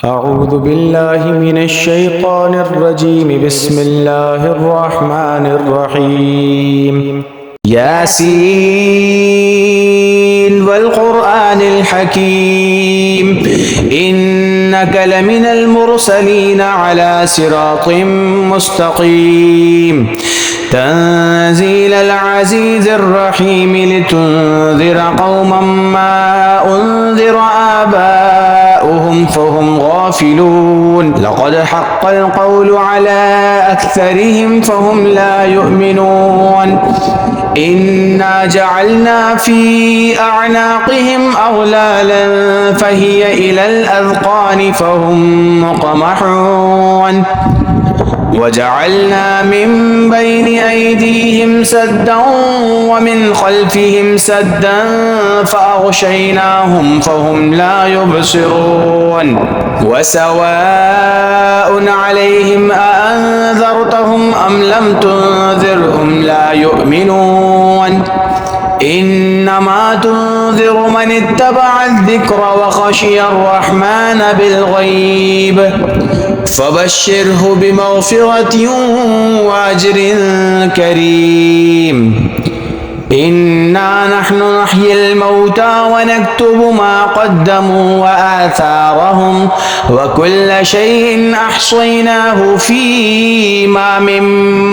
أعوذ بالله من الشيطان الرجيم. بسم الله الرحمن الرحيم. ياسين والقرآن الحكيم إنك لمن المرسلين على صراط مستقيم تنزيل العزيز الرحيم لتنذر قوما ما أنذر آباؤهم فهم غافلون لقد حق القول على أكثرهم فهم لا يؤمنون إنا جعلنا في أعناقهم أغلالا فهي إلى الأذقان فهم مقمحون وجعلنا من بين أيديهم سدا ومن خلفهم سدا فأغشيناهم فهم لا يبصرون وسواء عليهم أأنذرتهم أم لم تنذرهم لا يؤمنون إنما تنذر من اتبع الذكر وخشي الرحمن بالغيب فبشره بمغفرة وأجر كريم. إنا نحن نحيي الموتى ونكتب ما قدموا وآثارهم وكل شيء أحصيناه في إمام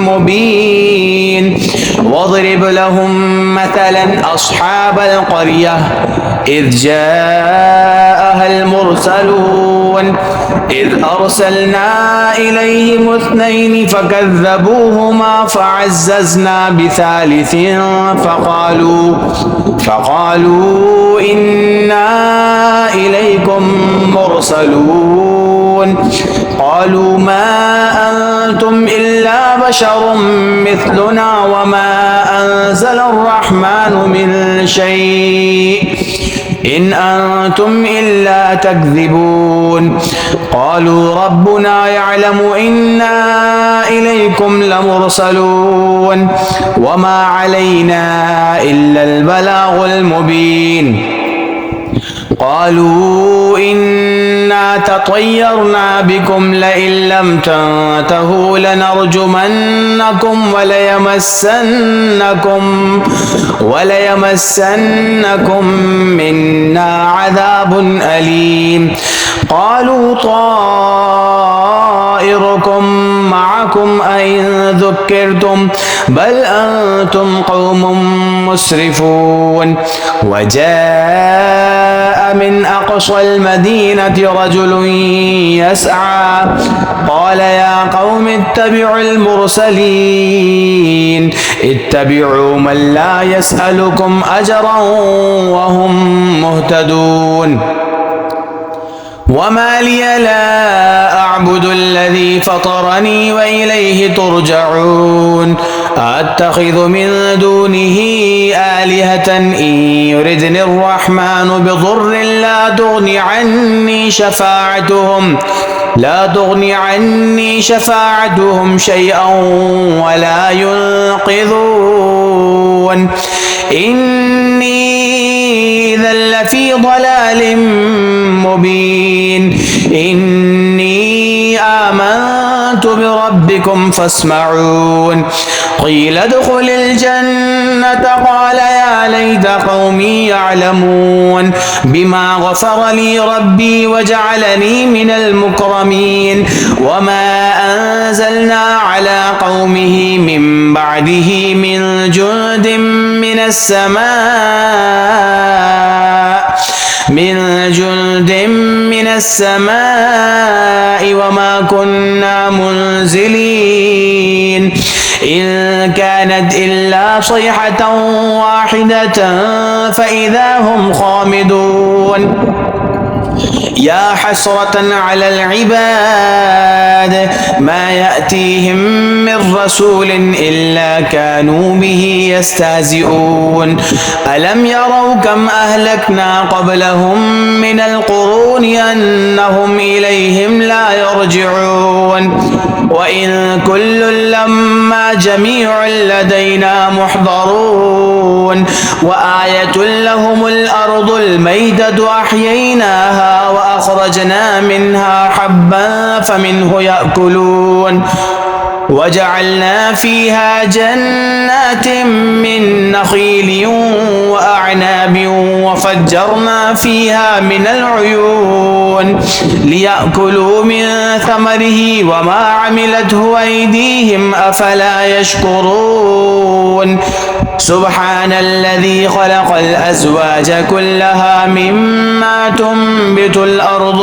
مبين واضرب لهم مثلا أصحاب القرية إذ جاءها المرسلون إذ أرسلنا إليهم اثنين فكذبوهما فعززنا بثالث فقالوا إنا إليكم مرسلون قالوا ما أنتم إلا بشر مثلنا وما أنزل الرحمن من شيء إن أنتم إلا تكذبون قالوا ربنا يعلم إنا إليكم لمرسلون وما علينا إلا البلاغ المبين قالوا إنا تطيرنا بكم لئن لم تنتهوا لنرجمنكم وليمسنكم منا عذاب أليم قالوا طائركم معكم أئن ذكرتم بل أنتم قوم مسرفون وجاء من أقصى المدينة رجل يسعى قال يا قوم اتبعوا المرسلين اتبعوا من لا يسألكم أجرا وهم مهتدون وما لي لا أعبد الذي فطرني وإليه ترجعون أتخذ من دونه آلهة إن يردني الرحمن بضر لا تغني عني شفاعتهم شيئا ولا ينقذون إني إذا لفي ضلال مبين إني آمنت بربكم فاسمعون قيل ادخل الجنة قال يا ليت قومي يعلمون بما غفر لي ربي وجعلني من المكرمين وما أنزلنا على قومه من بعده من جند من السماء وما كنا منزلين إن كانت إلا صيحة واحدة فإذا هم خامدون يا حسرة على العباد ما يأتيهم من رسول إلا كانوا به يستهزئون ألم يروا كم أهلكنا قبلهم من القرون أنهم إليهم لا يرجعون وإن كل لما جميع لدينا محضرون وآية لهم الأرض الميتة أحييناها فأخرجنا منها حبا فمنه يأكلون وجعلنا فيها جنات من نخيل وأعناب وفجرنا فيها من العيون ليأكلوا من ثمره وما عملته أيديهم أفلا يشكرون سبحان الذي خلق الأزواج كلها مما تنبت الأرض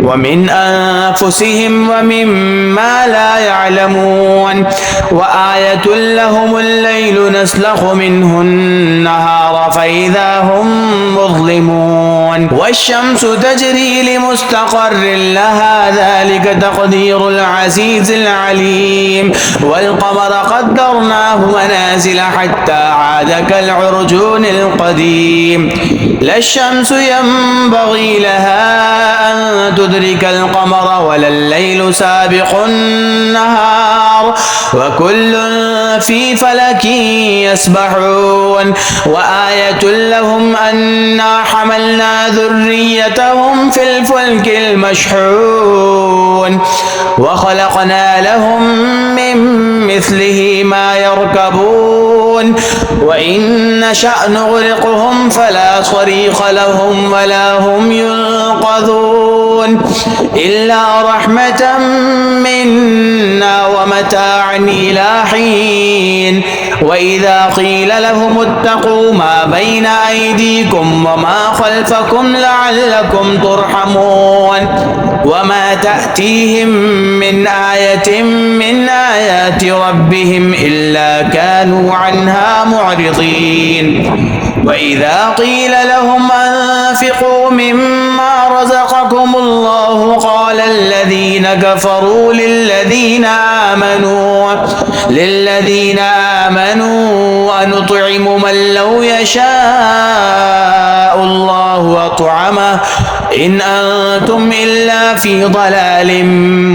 ومن أنفسهم ومما لا يعلمون وآية لهم الليل نسلخ منه النهار فإذا هم مظلمون والشمس تجري لمستقر لها ذلك تقدير العزيز العليم والقمر قدرناه منازل حتى عاد كالعرجون القديم لا الشمس ينبغي لها أن تدرك القمر ولا الليل سابق النهار وكل في فلك يسبحون وآية لهم أنا حملنا ذريتهم في الفلك المشحون وخلقنا لهم من مثله ما يركبون وإن نشأ نغرقهم فلا صريخ لهم ولا هم ينقذون إلا رحمة منا ومتاعا إلى حين وإذا قيل لهم اتقوا ما بين أيديكم وما خلفكم لعلكم ترحمون وما تأتيهم من آية من آيات ربهم إلا كانوا عنها معرضين وإذا قيل لهم أنفقوا مما رزقكم الله قال الذين كفروا للذين آمنوا أنطعم من لو يشاء الله أطعمه إن أنتم إلا في ضلال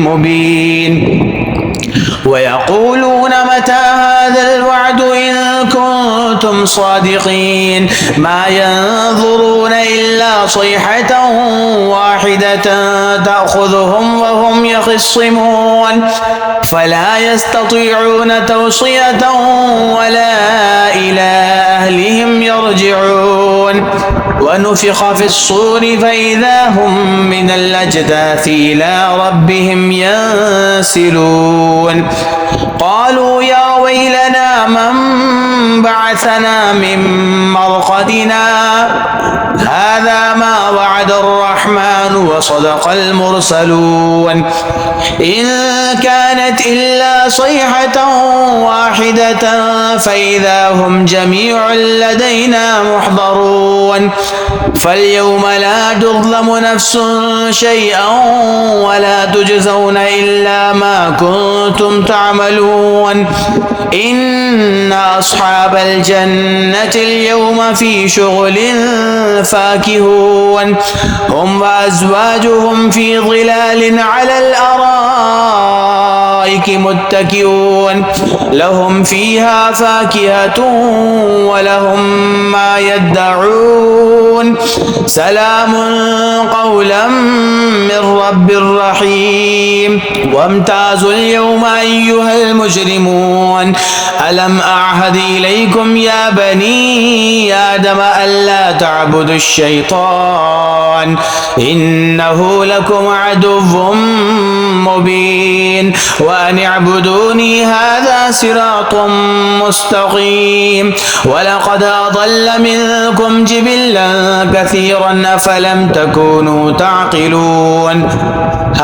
مبين ويقولون متى هذا الوعد إن كنتم صادقين ما ينظرون إلا صيحة واحدة تأخذهم وهم يخصمون فلا يستطيعون توصية ولا إلى أهلهم يرجعون ونفخ في الصور فإذا هم من الأجداث إلى ربهم ينسلون قالوا يا ويلنا من بعثنا من مرقدنا هذا ما وعد الرحمن وصدق المرسلون إن كانت إلا صيحة واحدة فإذا هم جميع لدينا محضرون فاليوم لا تظلم نفس شيئا ولا تجزون إلا ما كنتم تعملون إن أصحاب الجنة اليوم في شغل فاكهون هم وأزواجهم في ظلال على الأرائك متكئون لهم فيها فاكهة ولهم ما يدعون سلام قولا من رب رحيم وامتازوا اليوم أيها المجرمون ألم أعهد إليكم يا بني آدم ألا تعبدوا الشيطان إنه لكم عدو مبين وأن اعبدوني هذا صراط مستقيم ولقد أضل منكم جبلا كثيرا أفلم تكونوا تعقلون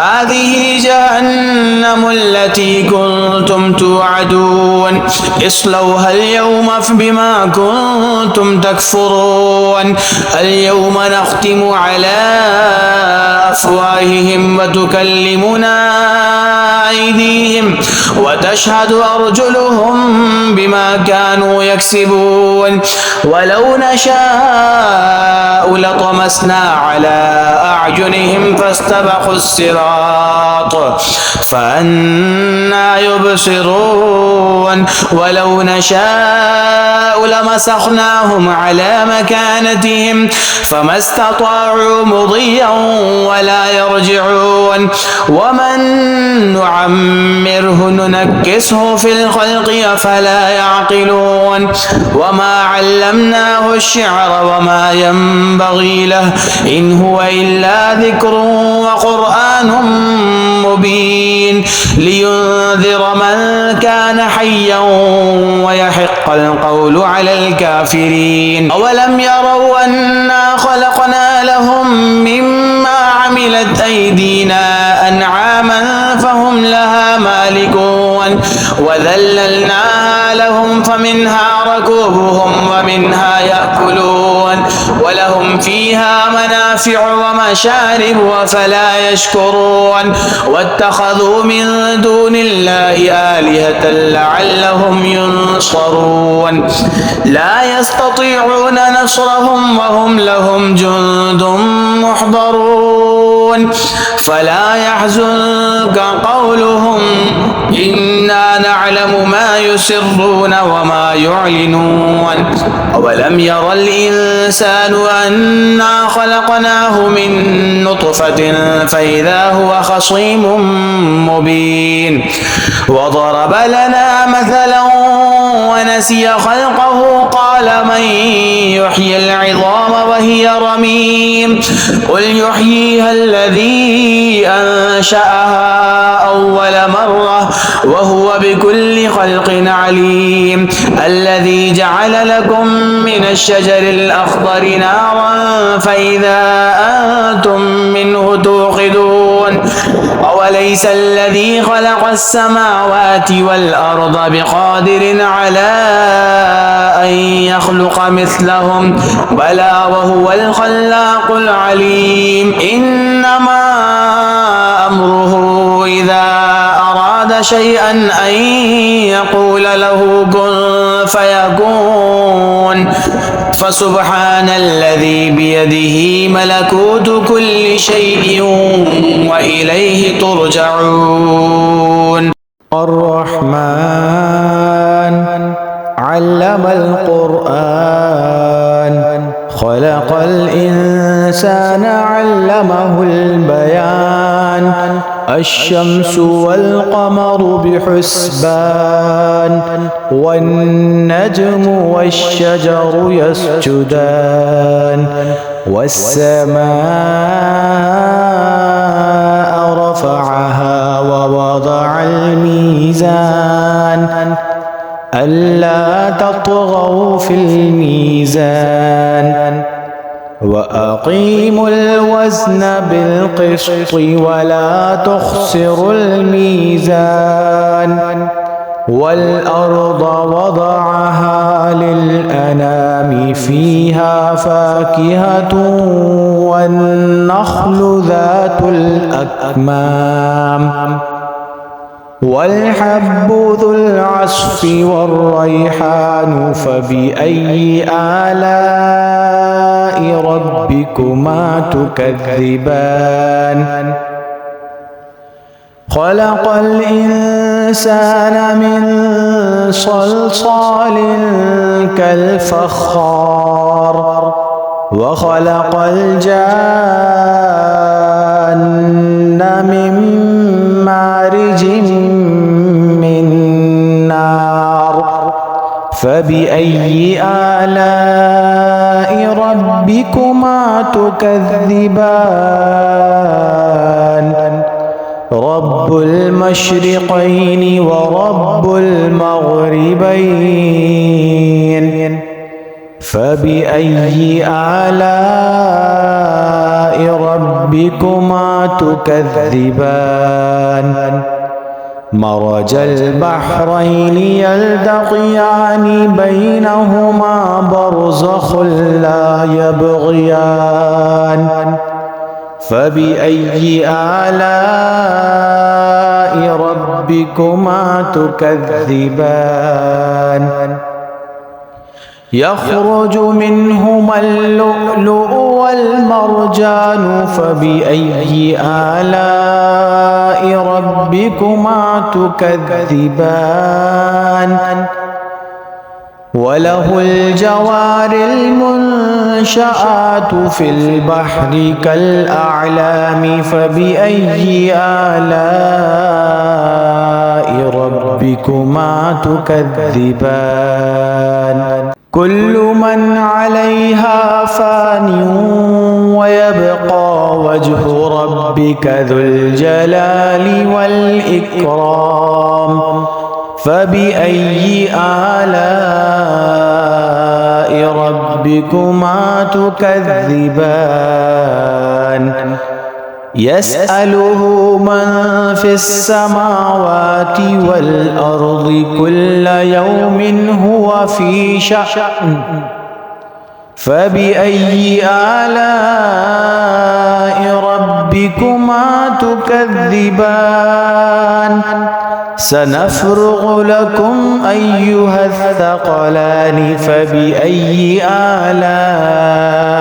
هذه جهنم التي كنتم توعدون اصلوها اليوم بما كنتم تكفرون اليوم نختم على أفواههم وتكلمنا أيديهم وتشهد أرجلهم بما كانوا يكسبون ولو نشاء لطمسنا على أعينهم فاستبقوا الصراط فأنى يبصرون ولو نشاء لمسخناهم على مكانتهم فما استطاعوا مضيا ولا يرجعون ومن نعمره ننكسه في الخلق أفلا يعقلون وما علمناه الشعر وما ينبغي له إن هو إلا ذكر وقرآن مبين لينذر من كان حيا ويحق القول على الكافرين أولم يروا أنا خلقنا لهم مما عملت أيدينا أنعاما فهم لها مالكون وذللناها لهم فمنها ركوبهم ومنها يأكلون ولهم فيها منافع ومشارب وفلا يشكرون واتخذوا من دون الله آلهة لعلهم ينصرون لا يستطيعون نصرهم وهم لهم جند محضرون فلا يحزنك قولهم إنا نعلم ما يسرون وما يعلنون أولم ير الإنسان أنا خلقناه من نطفة فإذا هو خصيم مبين وضرب لنا مثلا ونسي خلقه قال من يحيي العظام وهي رميم قل يحييها الذي أنشأها أول مرة وهو بكل خلق عليم الذي جعل لكم من الشجر الأخضر نارا فإذا أنتم منه توقدون أوليس الذي خلق السماوات والأرض بقادر على أن يخلق مثلهم بلى وهو الخلاق العليم إنما أمره إذا أراد شيئا أن يقول له كن فيكون فسبحان الذي بيده ملكوت كل شيء وإليه ترجعون الرحمن علم القرآن خلق الإنسان علمه البيان الشمس والقمر بحسبان والنجم والشجر يسجدان والسماء رفعها ووضع الميزان ألا تطغوا في الميزان وأقيموا الوزن بالقسط ولا تخسروا الميزان والأرض وضعها للأنام فيها فاكهة والنخل ذات الأكمام والحب ذو العصف والريحان فبأي آلاء ربكما تكذبان خلق الإنسان من صلصال كالفخار وخلق الجان من مارج من نار فبأي آلاء ربكما تكذبان رب المشرقين ورب المغربين فبأي آلاء ربكما تكذبان مرج البحرين يلتقيان بينهما برزخ لا يبغيان فبأي آلاء ربكما تكذبان يخرج منهما اللؤلؤ والمرجان فبأي آلاء ربكما تكذبان وله الجوار المنشآت في البحر كالأعلام فبأي آلاء ربكما تكذبان كل من عليها فان ويبقى وجه ربك ذو الجلال والإكرام فبأي آلاء ربكما تكذبان يسأله من في السماوات والأرض كل يوم هو في شأن فبأي آلاء ربكما تكذبان سنفرغ لكم أيها الثقلان فبأي آلاء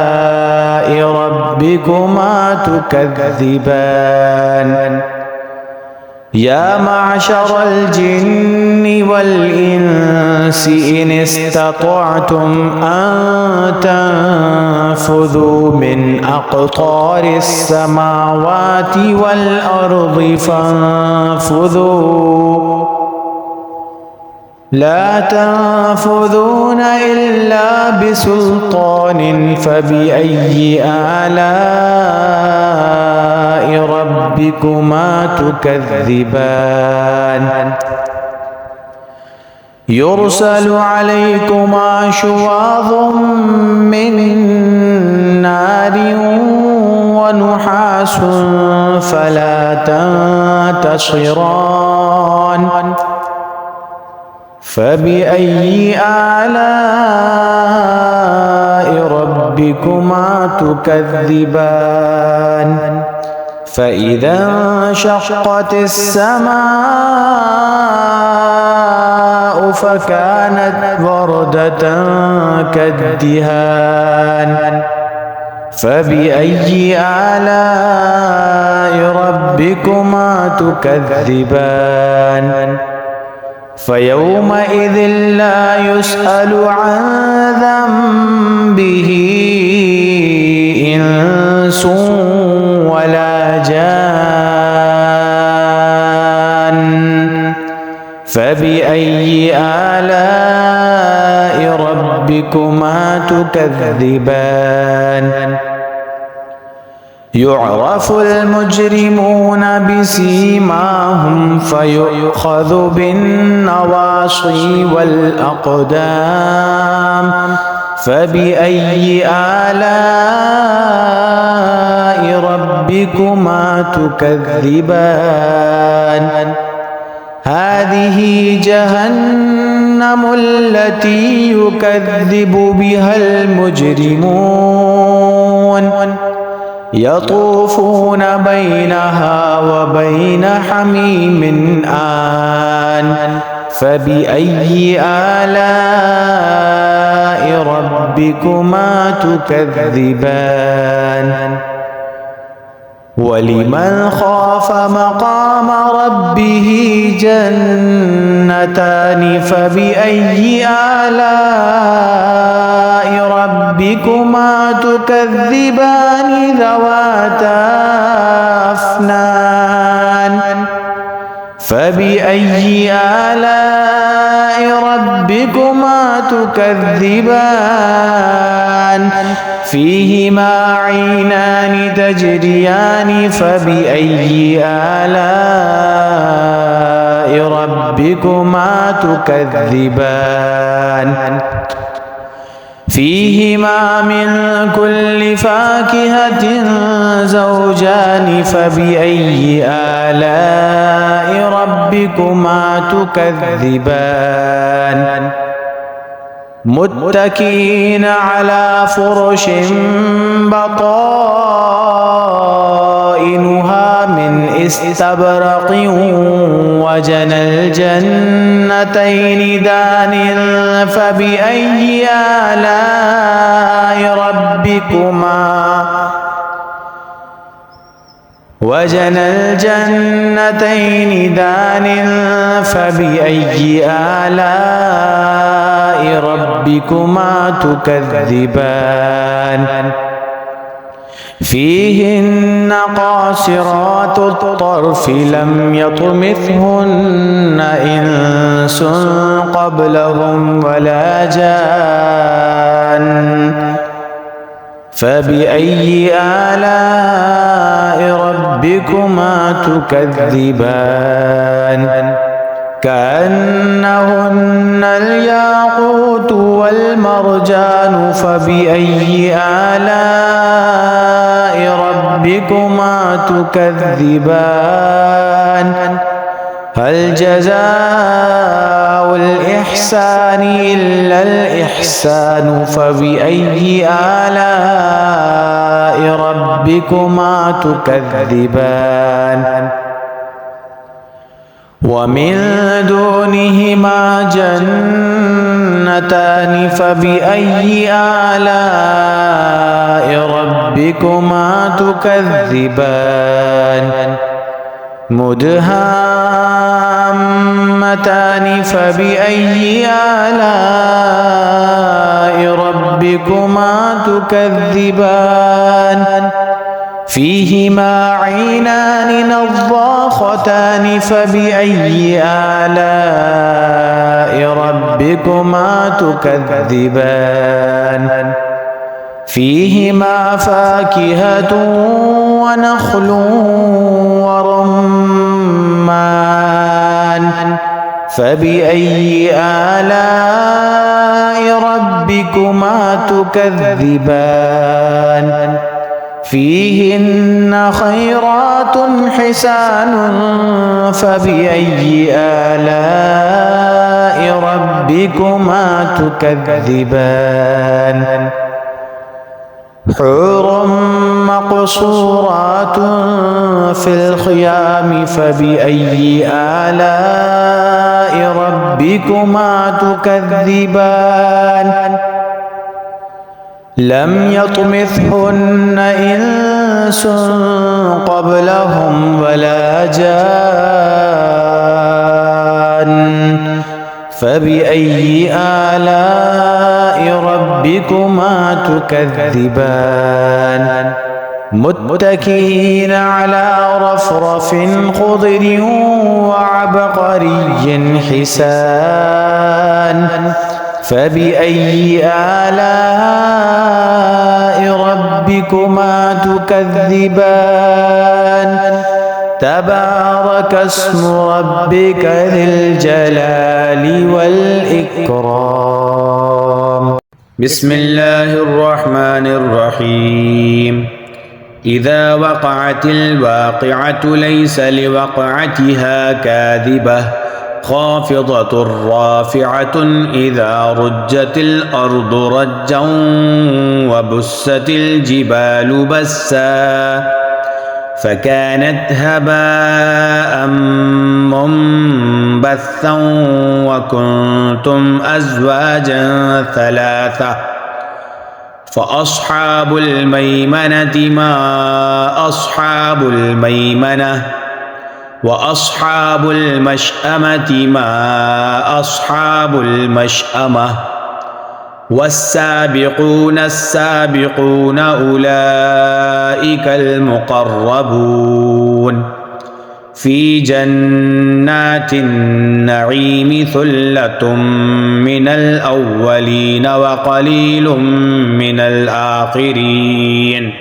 ربكما تكذبان يا معشر الجن والإنس إن استطعتم أن تنفذوا من أقطار السماوات والأرض فانفذوا لا تنفذون إلا بسلطان فبأي آلاء ربكما تكذبان يرسل عليكما شواظ من نار ونحاس فلا تنتصران فبأي آلاء ربكما تكذبان فإذا انشقت السماء فكانت وردة كالدهان فبأي آلاء ربكما تكذبان فيومئذ لا يسأل عن ذنبه إنس ولا جان فبأي آلاء ربكما تكذبان يعرف المجرمون بسيماهم فيؤخذ بالنواصي والأقدام فبأي آلاء ربكما تكذبان هذه جهنم التي يكذب بها المجرمون يطوفون بينها وبين حميم آن فبأي آلاء ربكما تكذبان ولمن خاف مقام ربه جنتان فبأي آلاء ربكما تكذبان ذواتا أفنان فبأي آلاء ربكما تكذبان فيهما عينان تجريان فبأي آلاء ربكما تكذبان فيهما من كل فاكهة زوجان فبأي آلاء ربكما تكذبان متكئين على فرش بطائنها من استبرق وجنى الجنتين جنتين دان فبأي آلاء ربكما الجنتين دان فبأي آلاء ربكما تكذبان فيهن قاصرات الطرف لم يطمثهن إنس قبلهم ولا جان فبأي آلاء ربكما تكذبان كأنهن الياقوت والمرجان فبأي آلاء ربكما تكذبان هل جزاء الإحسان إلا الإحسان فبأي آلاء ربكما تكذبان ومن دونهما جنتان فبأي آلاء ربكما تكذبان مدهامتان فبأي آلاء ربكما تكذبان فيهما عينان نضاختان فبأي آلاء ربكما تكذبان فيهما فاكهة ونخل ورمان فبأي آلاء ربكما تكذبان فيهن خيرات حسان فبأي آلاء ربكما تكذبان حور مقصورات في الخيام فبأي آلاء ربكما تكذبان لم يطمثهن إنس قبلهم ولا جان فبأي آلاء ربكما تكذبان متكئين على رفرف خضر وعبقري حسان فبأي آلاء ربكما تكذبان تبارك اسم ربك ذي الجلال والإكرام بسم الله الرحمن الرحيم إذا وقعت الواقعة ليس لوقعتها كاذبة خافضة رافعة إذا رجت الأرض رجا وبست الجبال بسا فكانت هباء منبثا وكنتم أزواجا ثلاثة فأصحاب الميمنة ما أصحاب الميمنة وأصحاب المشأمة ما أصحاب المشأمة والسابقون السابقون أولئك المقربون في جنات النعيم ثلة من الأولين وقليل من الآخرين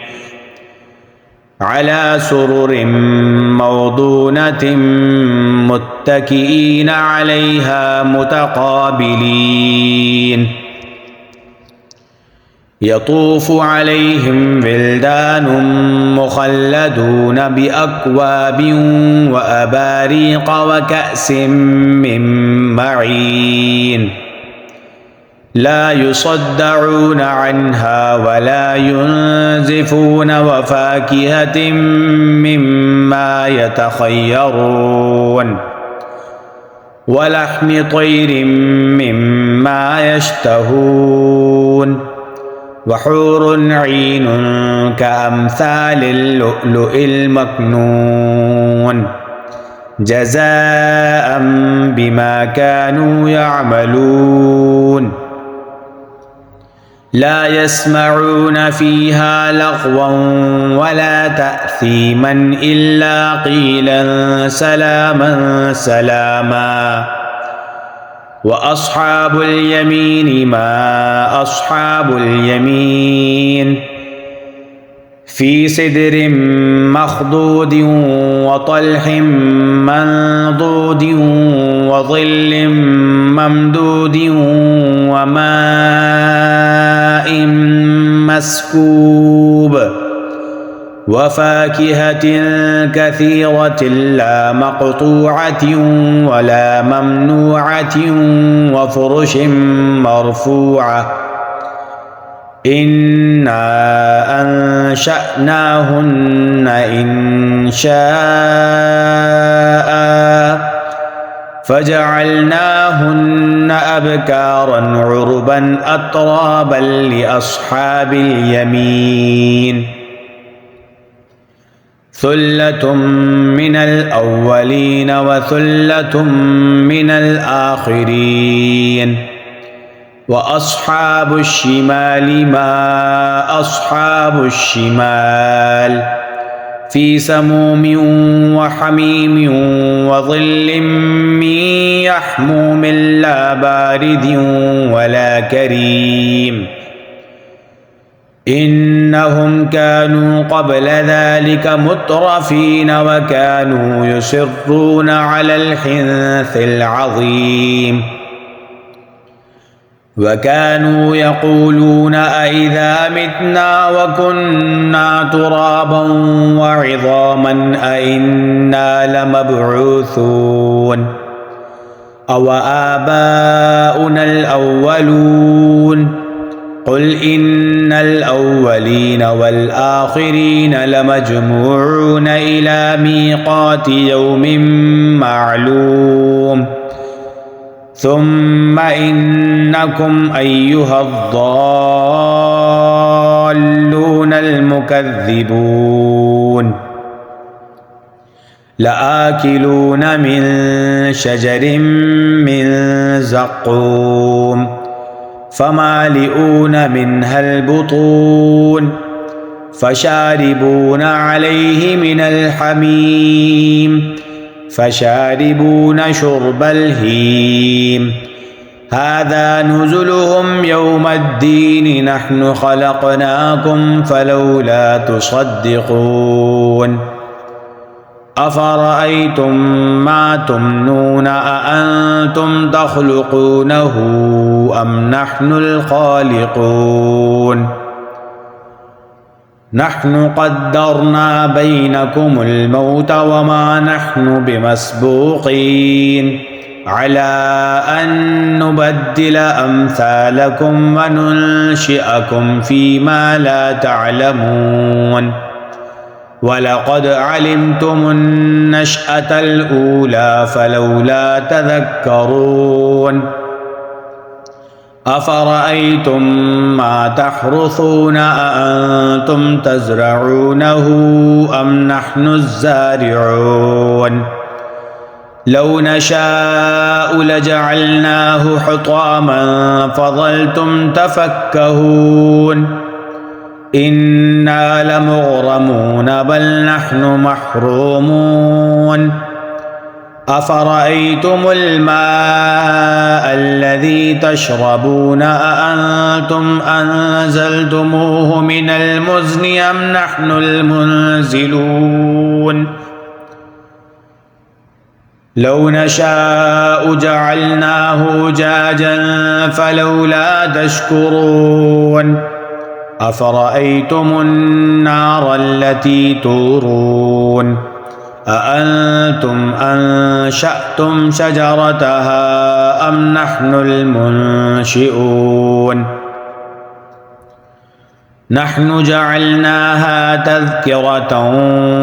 على سرر موضونة متكئين عليها متقابلين يطوف عليهم ولدان مخلدون بأكواب وأباريق وكأس من معين لا يصدعون عنها ولا ينزفون وفاكهة مما يتخيرون ولحم طير مما يشتهون وحور عين كأمثال اللؤلؤ المكنون جزاء بما كانوا يعملون لا يسمعون فيها لغوا ولا تأثيما إلا قيلا سلاما سلاما وأصحاب اليمين ما أصحاب اليمين في سدر مخضود وطلح منضود وظل ممدود وماء مسكوب وفاكهة كثيرة لا مقطوعة ولا ممنوعة وفرش مرفوعة إنا أنشأناهن إنشاء فجعلناهن أبكارا عربا أترابا لأصحاب اليمين ثلة من الأولين وثلة من الآخرين وأصحاب الشمال ما أصحاب الشمال في سموم وحميم وظل من يحموم لا بارد ولا كريم إنهم كانوا قبل ذلك مترفين وكانوا يصرون على الحنث العظيم وكانوا يقولون أئذا متنا وكنا ترابا وعظاما أئنا لمبعوثون أو آباؤنا الأولون قل إن الأولين والآخرين لمجموعون إلى ميقات يوم معلوم ثم إنكم أيها الضالون المكذبون لآكلون من شجر من زقوم فمالئون منها البطون فشاربون عليه من الحميم فشاربون شرب الهيم هذا نزلهم يوم الدين نحن خلقناكم فلولا تصدقون أفرأيتم ما تمنون أأنتم تخلقونه أم نحن الخالقون نحن قدرنا بينكم الموت وما نحن بمسبوقين على أن نبدل أمثالكم وننشئكم فيما لا تعلمون ولقد علمتم النشأة الأولى فلولا تذكرون أفرأيتم ما تحرثون أأنتم تزرعونه أم نحن الزارعون لو نشاء لجعلناه حطاما فظلتم تفكهون إنا لمغرمون بل نحن محرومون أفرأيتم الماء الذي تشربون أأنتم أنزلتموه من المزن أم نحن المنزلون لو نشاء جعلناه أجاجا فلولا تشكرون أفرأيتم النار التي تورون أأنتم أنشأتم شجرتها أم نحن المنشئون نحن جعلناها تذكرة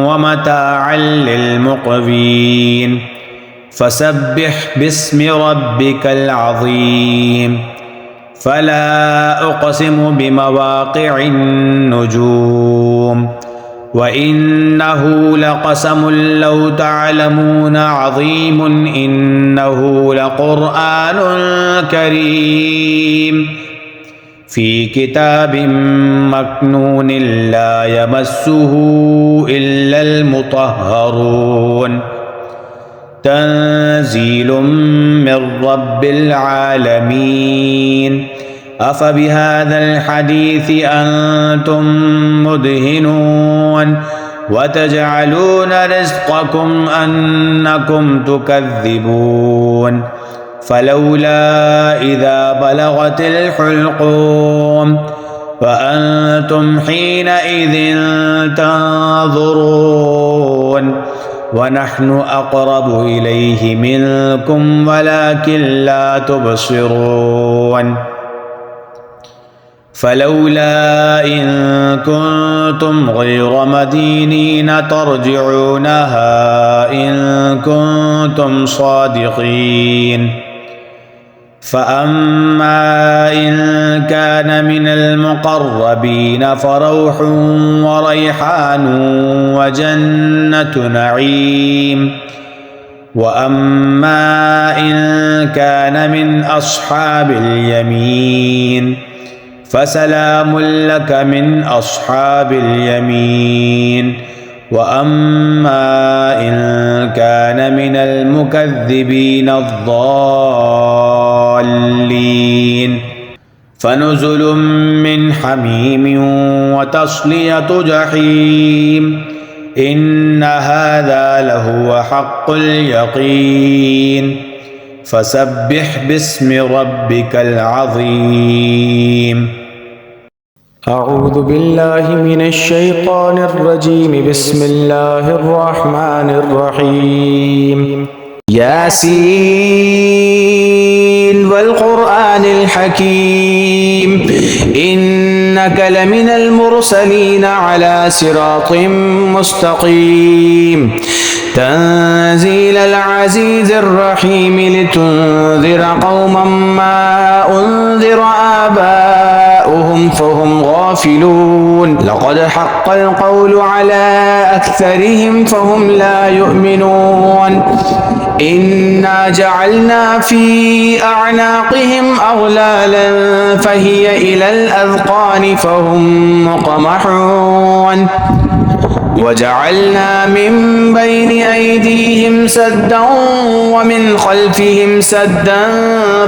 ومتاعا للمقوين فسبح باسم ربك العظيم فلا أقسم بمواقع النجوم وإنه لقسم لو تعلمون عظيم إنه لقرآن كريم في كتاب مكنون لا يمسه إلا المطهرون تنزيل من رب العالمين أفبهذا الحديث أنتم مدهنون وتجعلون رزقكم أنكم تكذبون فلولا إذا بلغت الحلقوم وأنتم حينئذ تنظرون ونحن أقرب إليه منكم ولكن لا تبصرون فلولا إن كنتم غير مدينين ترجعونها إن كنتم صادقين فأما إن كان من المقربين فروح وريحان وجنة نعيم وأما إن كان من أصحاب اليمين فسلام لك من أصحاب اليمين وأما إن كان من المكذبين الضالين فنزل من حميم وتصلية جحيم إن هذا لهو حق اليقين فسبح باسم ربك العظيم أعوذ بالله من الشيطان الرجيم بسم الله الرحمن الرحيم ياسين والقرآن الحكيم إنك لمن المرسلين على صراط مستقيم تنزيل العزيز الرحيم لتنذر قوما ما أنذر آباؤهم فهم غافلون لقد حق القول على أكثرهم فهم لا يؤمنون إنا جعلنا في أعناقهم أغلالا فهي إلى الأذقان فهم مقمحون وجعلنا من بين أيديهم سدا ومن خلفهم سدا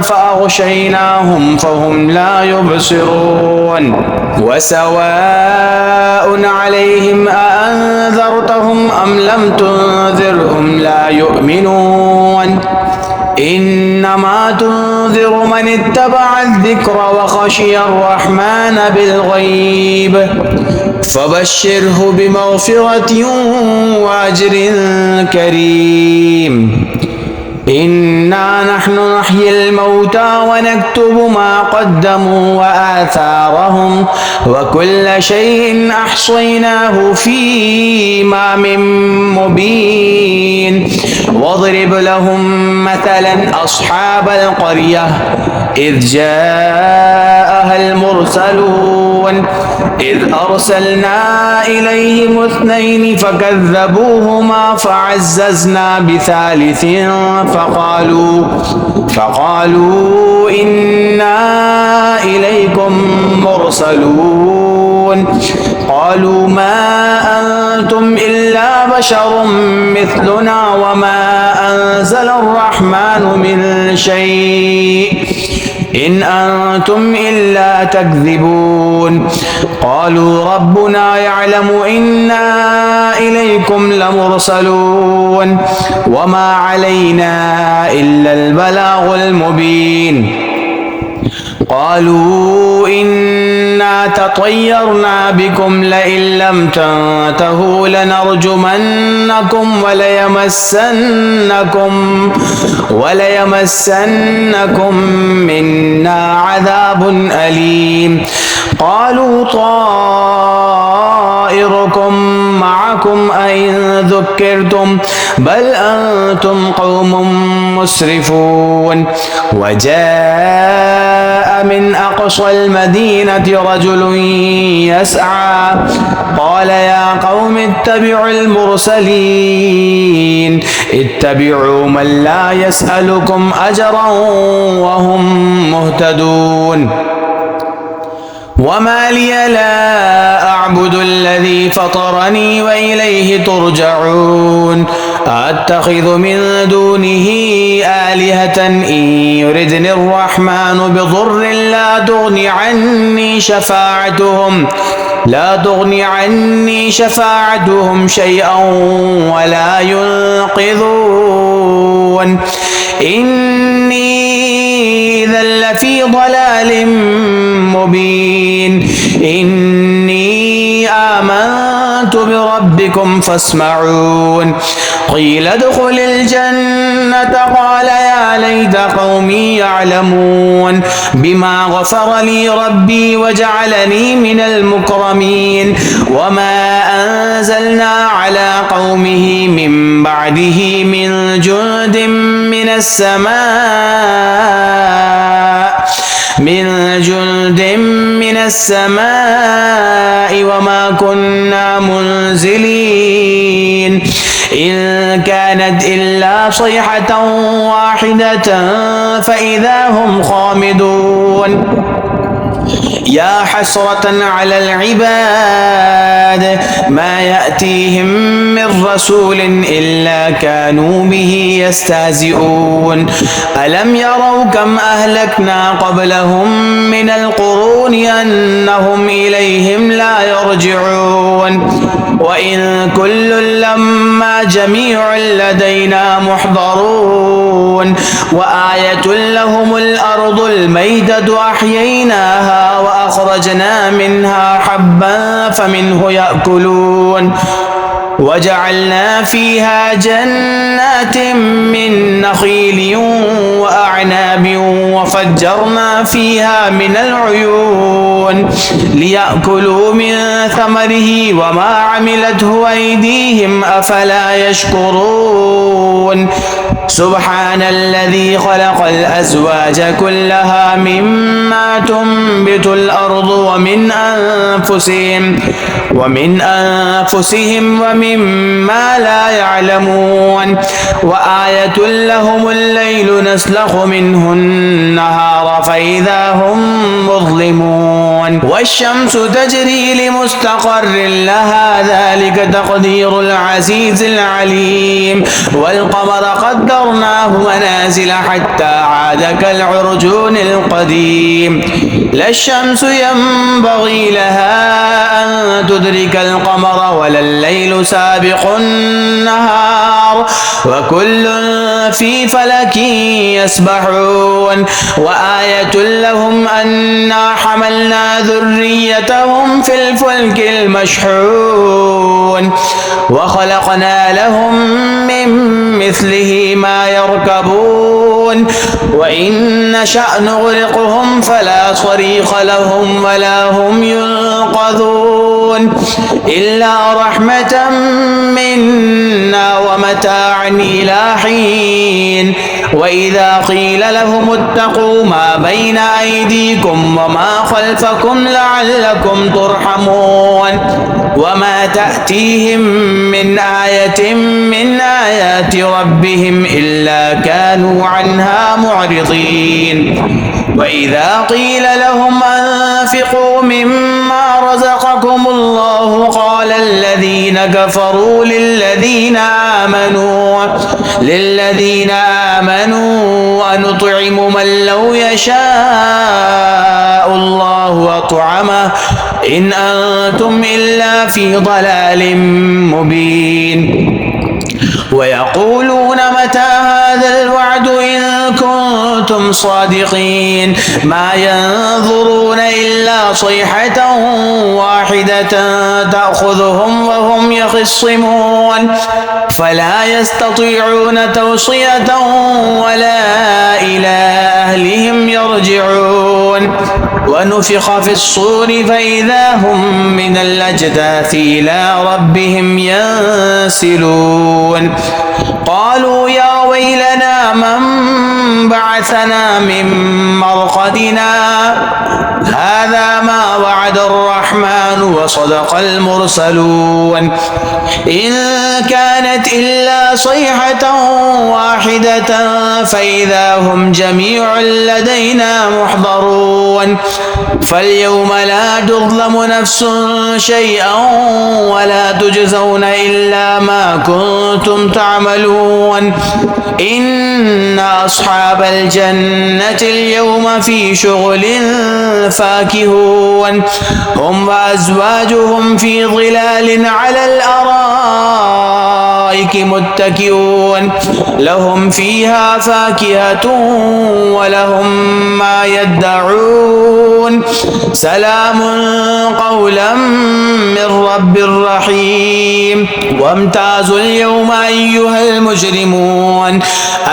فأغشيناهم فهم لا يبصرون وسواء عليهم أأنذرتهم أم لم تنذرهم لا يؤمنون إنما تنذر من اتبع الذكر وخشي الرحمن بالغيب فبشره بمغفرة وأجر كريم إنا نحن نحيي الموتى ونكتب ما قدموا وآثارهم وكل شيء أحصيناه في إمام مبين واضرب لهم مثلا أصحاب القرية إذ جاءها المرسلون إذ أرسلنا إليهم اثنين فكذبوهما فعززنا بثالث فقالوا إنا إليكم مرسلون قالوا ما أنتم إلا بشر مثلنا وما أنزل الرحمن من شيء إن أنتم إلا تكذبون قالوا ربنا يعلم إنا إليكم لمرسلون وما علينا إلا البلاغ المبين قالوا إنا تطيرنا بكم لئن لم تنتهوا لنرجمنكم وليمسنكم منا عذاب أليم قالوا طائركم معكم معكم أئن ذكرتم بل أنتم قوم مسرفون. وجاء من أقصى المدينة رجل يسعى قال يا قوم اتبعوا المرسلين اتبعوا من لا يسألكم أجرا وهم مهتدون. وما لي لا أعبد الذي فطرني وإليه ترجعون. أتخذ من دونه آلهة إن يردني الرحمن بضر لا تغني عني شفاعتهم شيئا ولا ينقذون. إني إذا لفي ضلال مبين. إني آمنت بربكم فاسمعون. قيل ادخل الجنة قال يا ليت قومي يعلمون بما غفر لي ربي وجعلني من المكرمين. وما أنزلنا على قومه من بعده من جند من السماء وما كنا منزلين. إن كانت إلا صيحة واحدة فإذا هم خامدون. يا حسرة على العباد ما يأتيهم من رسول إلا كانوا به يستهزئون. ألم يروا كم أهلكنا قبلهم من القرون أنهم إليهم لا يرجعون. وإن كل لما جميع لدينا محضرون. وآية لهم الأرض الميتة أحييناها وأخرجنا منها حبا فمنه يأكلون. وجعلنا فيها جنات من نخيل وأعناب وفجرنا فيها من العيون ليأكلوا من ثمره وما عملته أيديهم أفلا يشكرون. سبحان الذي خلق الأزواج كلها مما تنبت الأرض ومن أنفسهم ومما لا يعلمون. وآية لهم الليل نسلخ منه النهار فإذا هم مظلمون. والشمس تجري لمستقر لها ذلك تقدير العزيز العليم. والقمر قدرناه منازل حتى عاد كالعرجون القديم. لا الشمس ينبغي لها أن تدرك القمر ولا الليل سابق النهار وكل في فلك يسبحون. وآية لهم أنا حملنا ذريتهم في الفلك المشحون وخلقنا لهم من مثله ما يركبون. وإن نشأ نغرقهم فلا صريخ لهم ولا هم ينقذون إلا رحمة منا ومتاعا إلى حين. وإذا قيل لهم اتقوا ما بين أيديكم وما خلفكم لعلكم ترحمون. وما تأتيهم من آية من آيات ربهم إلا كانوا عنها معرضين. وإذا قيل لهم أنفقوا مما رزقكم الله قال الذين كفروا للذين آمنوا أنطعم من لو يشاء الله أطعمه إن أنتم إلا في ضلال مبين. ويقولون متى هذا الوعد إن كنتم كنتم صادقين ما ينظرون إلا صيحة واحدة تأخذهم وهم يخصمون فلا يستطيعون توصية ولا إلى أهلهم يرجعون ونفخ في الصور فإذا هم من الأجداث إلى ربهم ينسلون قالوا يا ويلنا من بعثنا من مرقدنا هذا ما وعد الرحمن وصدق المرسلون إن كانت إلا صيحة واحدة فإذا هم جميع لدينا محضرون فاليوم لا تظلم نفس شيئا ولا تجزون إلا ما كنتم تعملون إن أصحاب الجنة اليوم في شغل فاكهون هم وأزواجهم في ظلال على الأرائك متكئون لهم فيها فاكهة ولهم ما يدعون سلام قولا من رب رحيم وامتازوا اليوم أيها المجرمون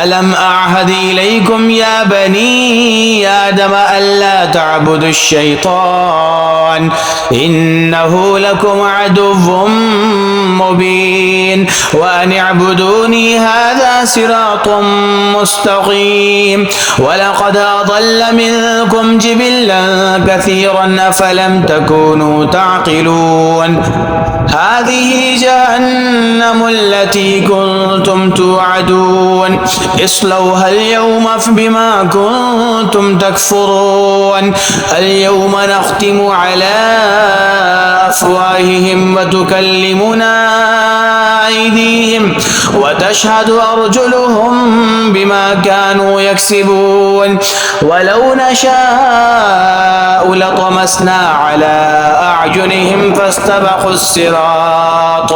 ألم أعهد إليكم يا بني آدم ألا تعبدوا الشيطان إنه لكم عدو مبين وأن اعبدوني هذا صراط مستقيم ولقد أضل منكم جبلا كثيرا أفلم تكونوا تعقلون هذه جهنم التي كنتم توعدون اصلوها اليوم بما كنتم تكفرون اليوم نختم على أفواههم وتكلمنا أيديهم وتشهد أرجلهم بما كانوا يكسبون ولو نشاء لطمسنا على أعينهم فاستبقوا الصراط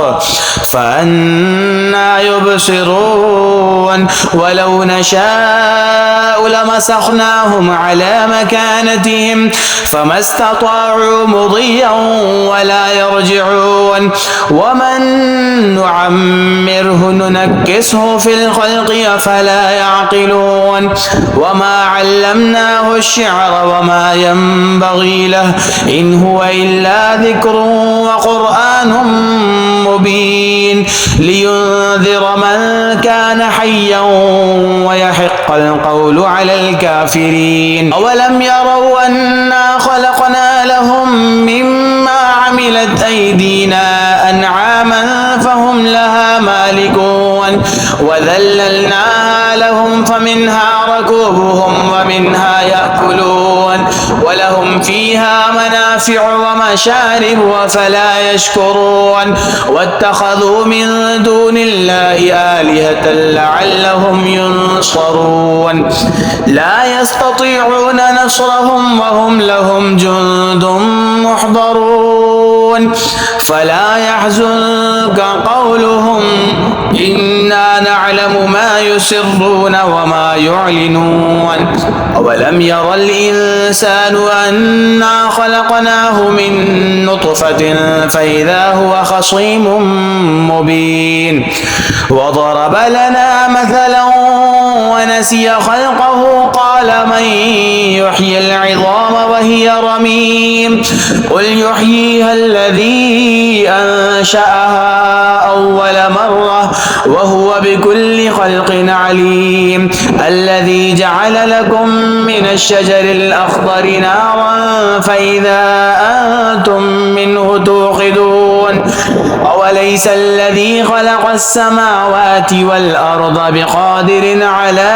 فأنى يبصرون ولو نشاء لمسخناهم على مكانتهم فما استطاعوا مضيا ولا يرجعون ومن نعمره ننكسه في الخلق أفلا يعقلون وما علمناه الشعر وما ينبغي له إن هو إلا ذكر وقرآن مبين لينذر من كان حيا ويحق القول على الكافرين أولم يروا أنا خلقنا لهم مما عملت أيدينا أنعاما فهم لها مالكون وذللناها لهم فمنها ركوبهم ومنها يأكلون ولهم فيها منافع ومشارب وفلا يشكرون واتخذوا من دون الله آلهة لعلهم ينصرون لا يستطيعون نصرهم وهم لهم جند محضرون فلا يحزنك قولهم إنا نعلم ما يسرون وما يعلنون أولم ير الإنسان أنا خلقناه من نطفة فإذا هو خصيم مبين وضرب لنا مثلا ونسي خلقه قال من يحيي العظام وهي رميم قل يحييها الذي أنشأها أول مرة وهو بكل خلق عليم الذي جعل لكم من الشجر الأخضر نارا فإذا أنتم منه توقدون أوليس الذي خلق السماوات والأرض بقادر على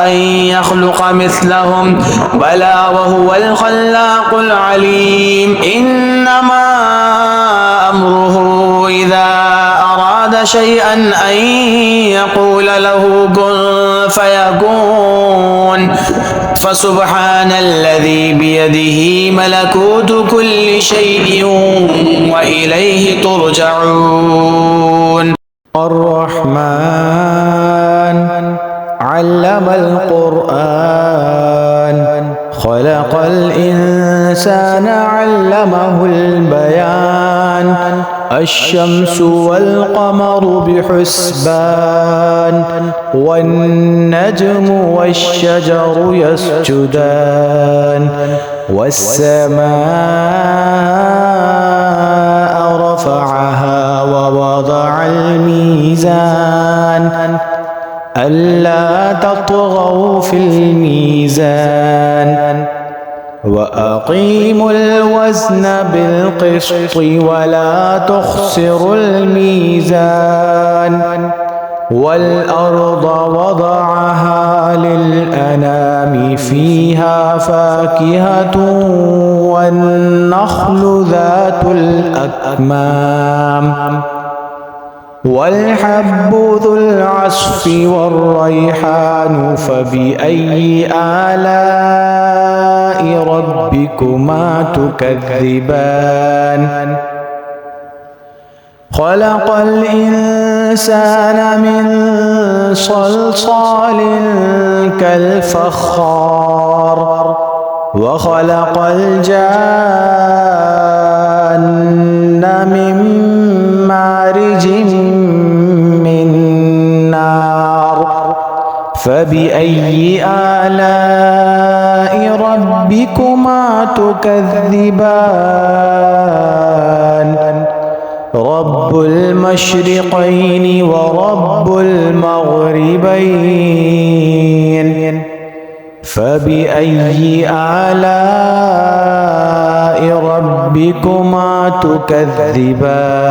أن يخلق مثلهم بلى وهو الخلاق العليم إنما أمره إذا أراد شيئا أن يقول له كن فيكون فسبحان الذي بيده ملكوت كل شيء وإليه ترجعون الرحمن علم القرآن خلق الإنسان علمه البيان الشمس والقمر بحسبان والنجم والشجر يسجدان والسماء رفعها ووضع الميزان ألا تطغوا في الميزان وأقيموا الوزن بالقسط ولا تخسروا الميزان والأرض وضعها للأنام فيها فاكهة والنخل ذات الأكمام والحب ذو العصف والريحان فبأي آلاء ربكما تكذبان خلق الإنسان من صلصال كالفخار وخلق الجان من مارج من نار فبأي آلاء ربكما تكذبان رب المشرقين ورب المغربين فبأي آلاء ربكما تكذبان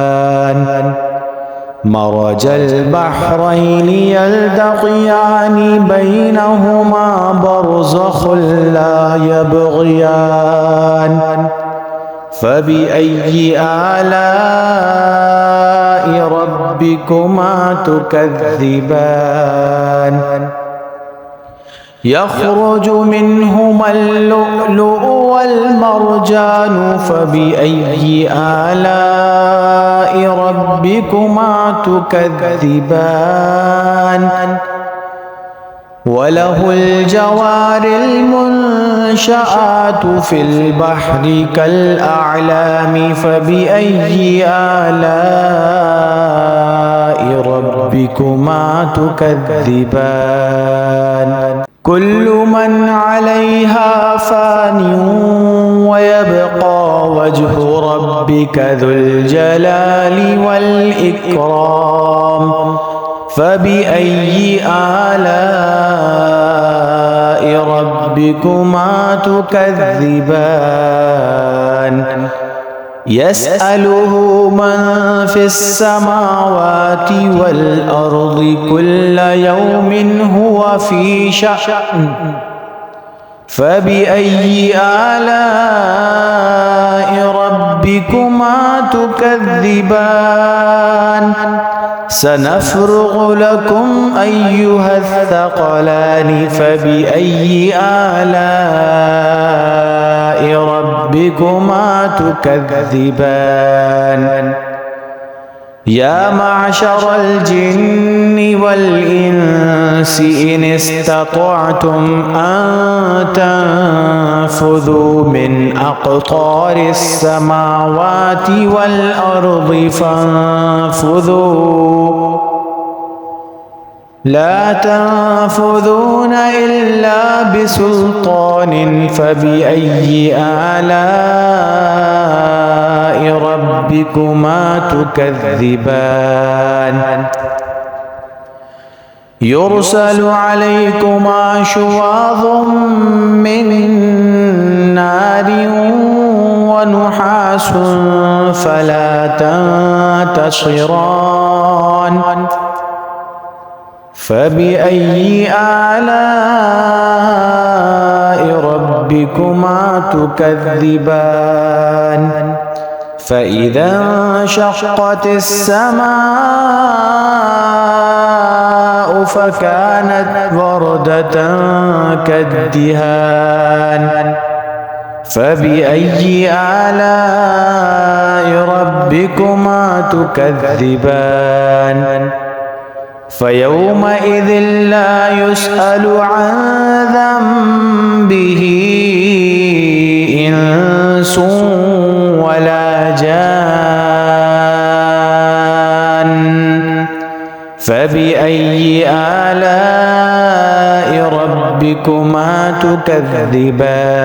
مرج البحرين يلتقيان بينهما برزخ لا يبغيان فبأي آلاء ربكما تكذبان يخرج منهما اللؤلؤ والمرجان فبأي آلاء ربكما تكذبان وله الجوار المنشآت في البحر كالأعلام فبأي آلاء ربكما تكذبان كل من عليها فان ويبقى وجه ربك ذو الجلال والإكرام فبأي آلاء ربكما تكذبان يسأله من في السماوات والأرض كل يوم هو في شأن فبأي آلاء ربكما تكذبان سنفرغ لكم أيها الثقلان فبأي آلاء ربكما تكذبان يا معشر الجن والإنس إن استطعتم أن تنفذوا من أقطار السماوات والأرض فانفذوا لا تنفذون إلا بسلطان فبأي آلاء ربكما تكذبان يرسل عليكما شواظ من نار ونحاس فلا تنتصران فبأي آلاء ربكما تكذبان فإذا انشقت السماء فكانت وردة كالدهان فبأي آلاء ربكما تكذبان فيومئذ لا يسأل عن ذنبه إنس ولا جان فبأي آلاء ربكما تكذبان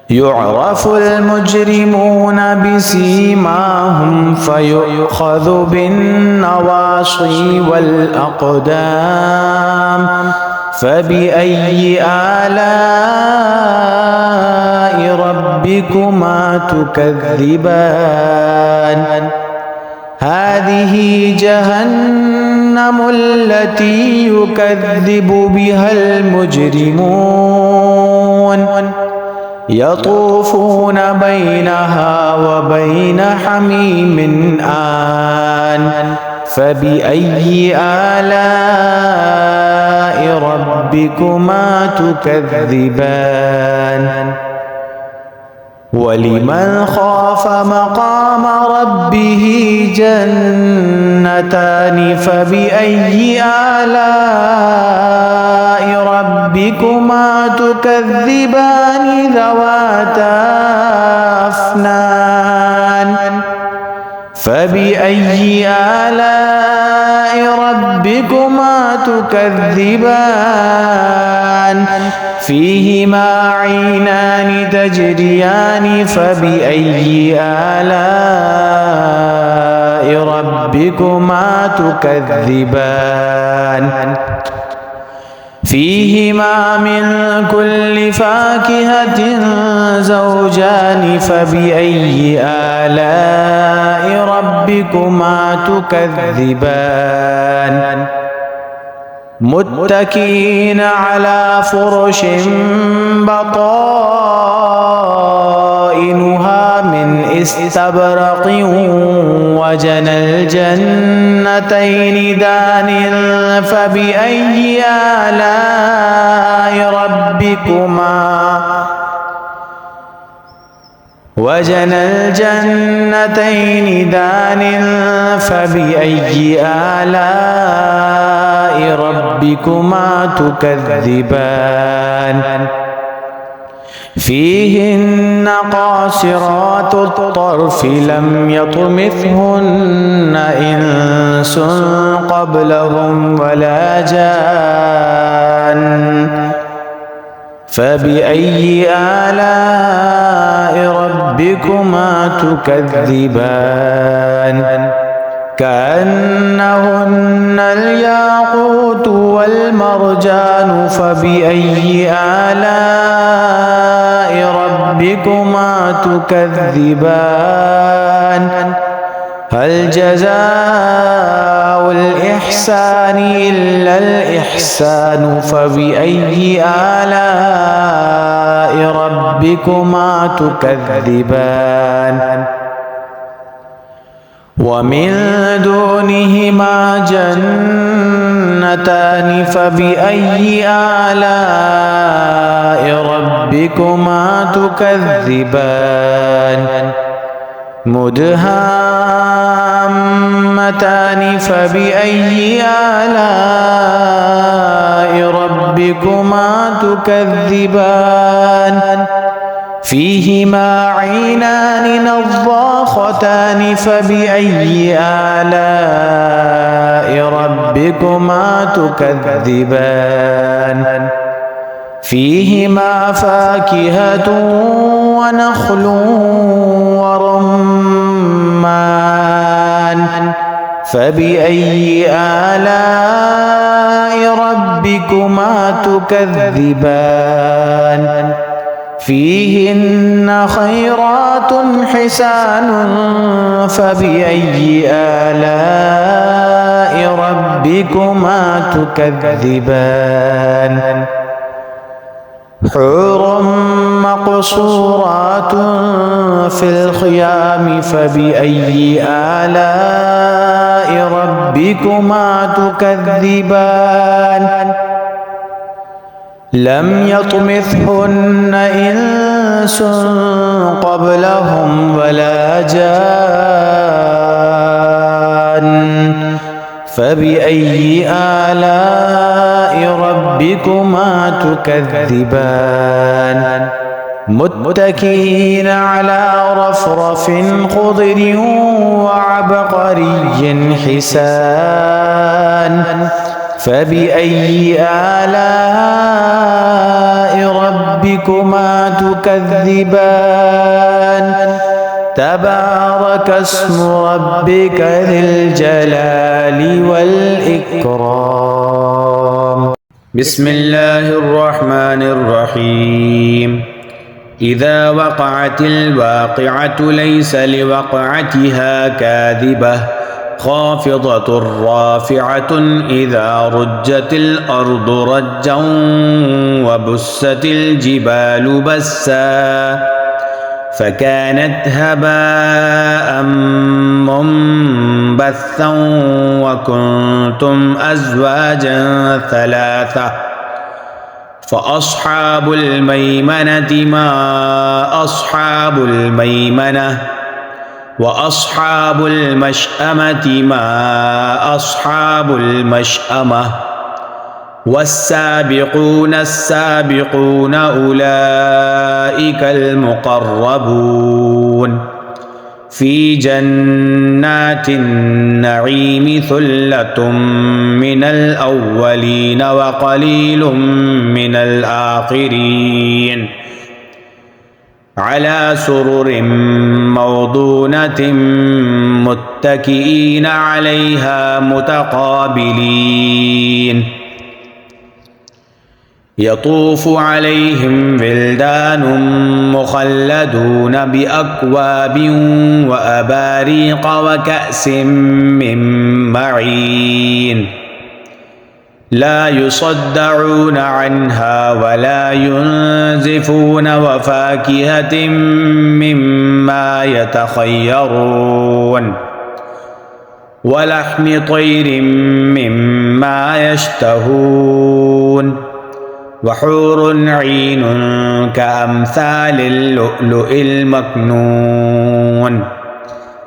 يعرف المجرمون بسيماهم فيؤخذ بالنواصي والأقدام فبأي آلاء ربكما تكذبان هذه جهنم التي يكذب بها المجرمون يطوفون بينها وبين حميم آن فبأي آلاء ربكما تكذبان ولمن خاف مقام ربه جنتان فبأي آلاء ربكما تكذبان ذواتا أفنان فبأي آلاء ربكما تكذبان فيهما عينان تجريان فبأي آلاء ربكما تكذبان فيهما من كل فاكهة زوجان فبأي آلاء ربكما تكذبان متكئين على فرش بطائنها من استبرق وجنى الجنتين دان فبأي آلاء ربكما وجنى الجنتين دان فبأي آلاء ربكما تكذبان فيهن قاصرات الطرف لم يطمثهن إنس قبلهم ولا جان فبأي آلاء ربكما تكذبان كأنهن الياقوت والمرجان فبأي آلاء ربكما تكذبان هل جزاء الإحسان إلا الإحسان فبأي آلاء ربكما تكذبان ومن دونهما جنتان فبأي آلاء ربكما تكذبان مدهامتان فبأي آلاء ربكما تكذبان فيهما عينان نضاختان فبأي آلاء ربكما تكذبان فيهما فاكهة ونخل ورمان فبأي آلاء ربكما تكذبان فيهن خيرات حسان فبأي آلاء ربكما تكذبان حور مقصورات في الخيام فبأي آلاء ربكما تكذبان لم يطمثهن إنس قبلهم ولا جان فبأي آلاء ربكما تكذبان متكئين على رفرف خضر وعبقري حسان فبأي آلاء ربكما تكذبان تبارك اسم ربك ذي الجلال والإكرام. بسم الله الرحمن الرحيم. إذا وقعت الواقعة ليس لوقعتها كاذبة خافضة رافعة إذا رجت الأرض رجا وبست الجبال بسا فكانت هباء منبثا وكنتم أزواجا ثلاثة فأصحاب الميمنة ما أصحاب الميمنة وأصحاب المشأمة ما أصحاب المشأمة والسابقون السابقون أولئك المقربون في جنات النعيم ثلة من الأولين وقليل من الآخرين على سرر موضونة متكئين عليها متقابلين يطوف عليهم ولدان مخلدون بأكواب وأباريق وكأس من معين لا يصدعون عنها ولا ينزفون وفاكهة مما يتخيرون ولحم طير مما يشتهون وحور عين كأمثال اللؤلؤ المكنون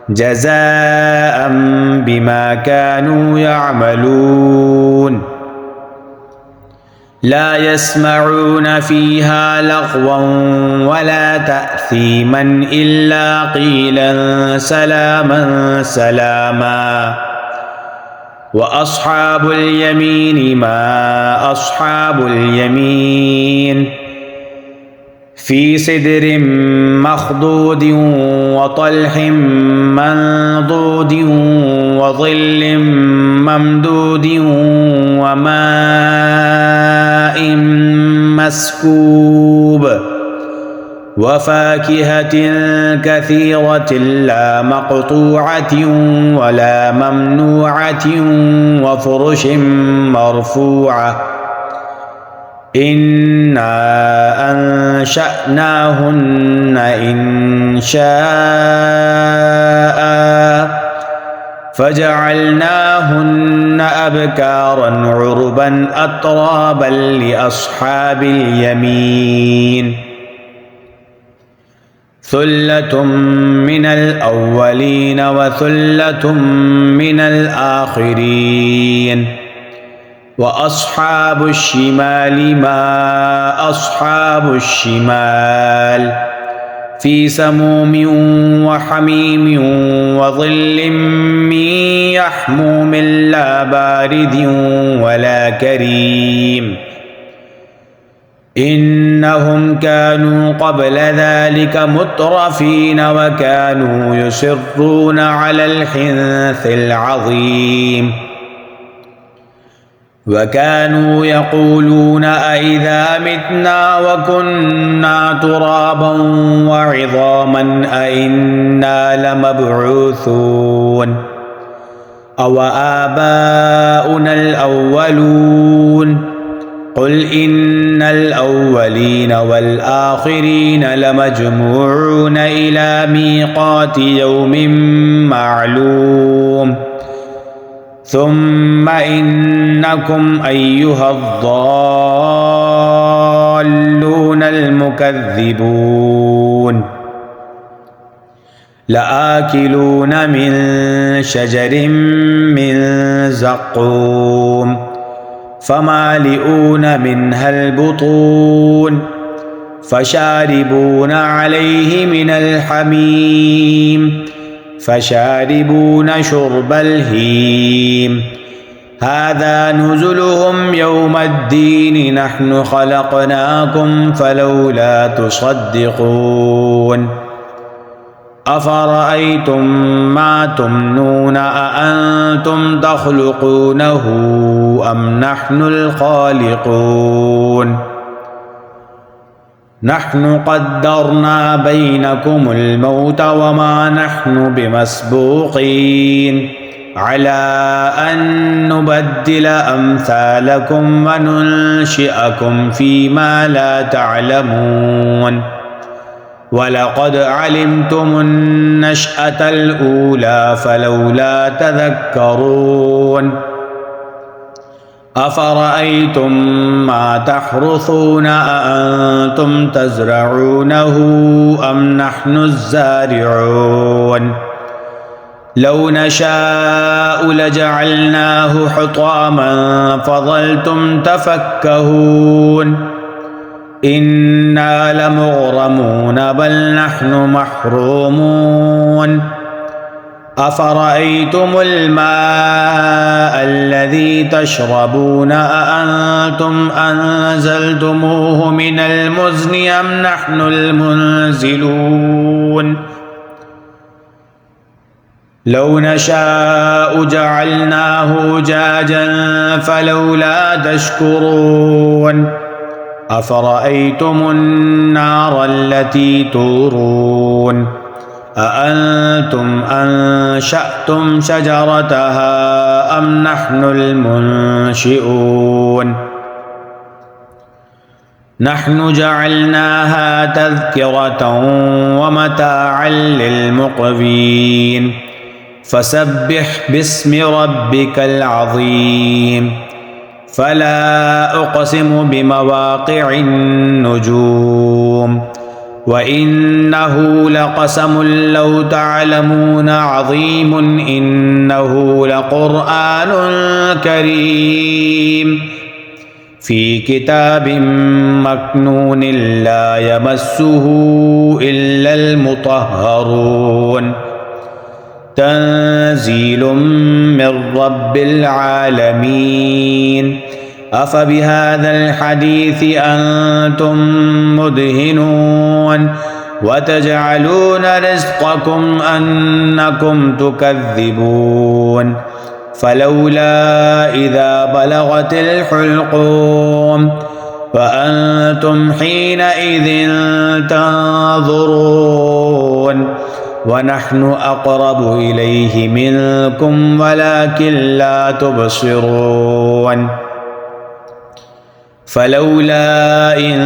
جزاء بما كانوا يعملون لا يسمعون فيها لغوا ولا تأثيما إلا قيلا سلاما سلاما وأصحاب اليمين ما أصحاب اليمين في سدر مخضود وطلح منضود وظل ممدود وماء مسكوب وفاكهة كثيرة لا مقطوعة ولا ممنوعة وفرش مرفوعة إنا أنشأناهن إنشاء فجعلناهن أبكارا عربا أترابا لأصحاب اليمين ثلة من الأولين وثلة من الآخرين وأصحاب الشمال ما أصحاب الشمال في سموم وحميم وظل من يحموم لا بارد ولا كريم إنهم كانوا قبل ذلك مترفين وكانوا يصرون على الحنث العظيم وكانوا يقولون أئذا متنا وكنا ترابا وعظاما أئنا لمبعوثون أو آباؤنا الأولون قل إن الأولين والآخرين لمجموعون إلى ميقات يوم معلوم ثم إنكم أيها الضالون المكذبون لآكلون من شجر من زقوم فمالئون منها البطون فشاربون عليه من الحميم فشاربون شرب الهيم هذا نزلهم يوم الدين نحن خلقناكم فلولا تصدقون أفرأيتم ما تمنون أأنتم تخلقونه أم نحن الخالقون نحن قدرنا بينكم الموت وما نحن بمسبوقين على أن نبدل أمثالكم وننشئكم فيما لا تعلمون ولقد علمتم النشأة الأولى فلولا تذكرون أفرأيتم ما تحرثون أأنتم تزرعونه أم نحن الزارعون لو نشاء لجعلناه حطاما فظلتم تفكهون إنا لمغرمون بل نحن محرومون أفرأيتم الماء الذي تشربون أأنتم أنزلتموه من المزن أم نحن المنزلون لو نشاء جعلناه أجاجا فلولا تشكرون أفرأيتم النار التي تورون أأنتم أنشأتم شجرتها أم نحن المنشئون نحن جعلناها تذكرة ومتاعا للمقوين فسبح باسم ربك العظيم فلا أقسم بمواقع النجوم وإنه لقسم لو تعلمون عظيم إنه لقرآن كريم في كتاب مكنون لا يمسه إلا المطهرون تنزيل من رب العالمين أفبهذا الحديث أنتم مدهنون وتجعلون رزقكم أنكم تكذبون فلولا إذا بلغت الحلقوم فأنتم حينئذ تنظرون ونحن أقرب إليه منكم ولكن لا تبصرون فلولا إن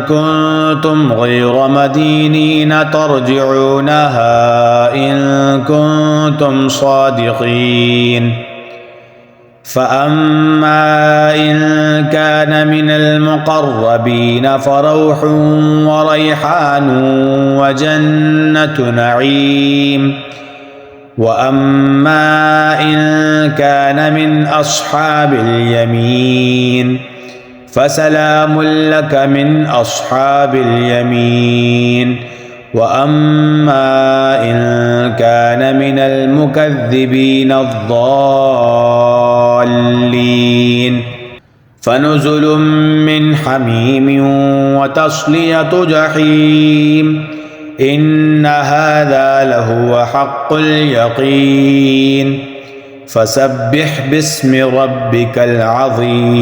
كنتم غير مدينين ترجعونها إن كنتم صادقين فأما إن كان من المقربين فروح وريحان وجنة نعيم وأما إن كان من أصحاب اليمين فسلام لك من أصحاب اليمين وأما إن كان من المكذبين الضالين فنزل من حميم وتصلية جحيم إن هذا لهو حق اليقين فسبح باسم ربك العظيم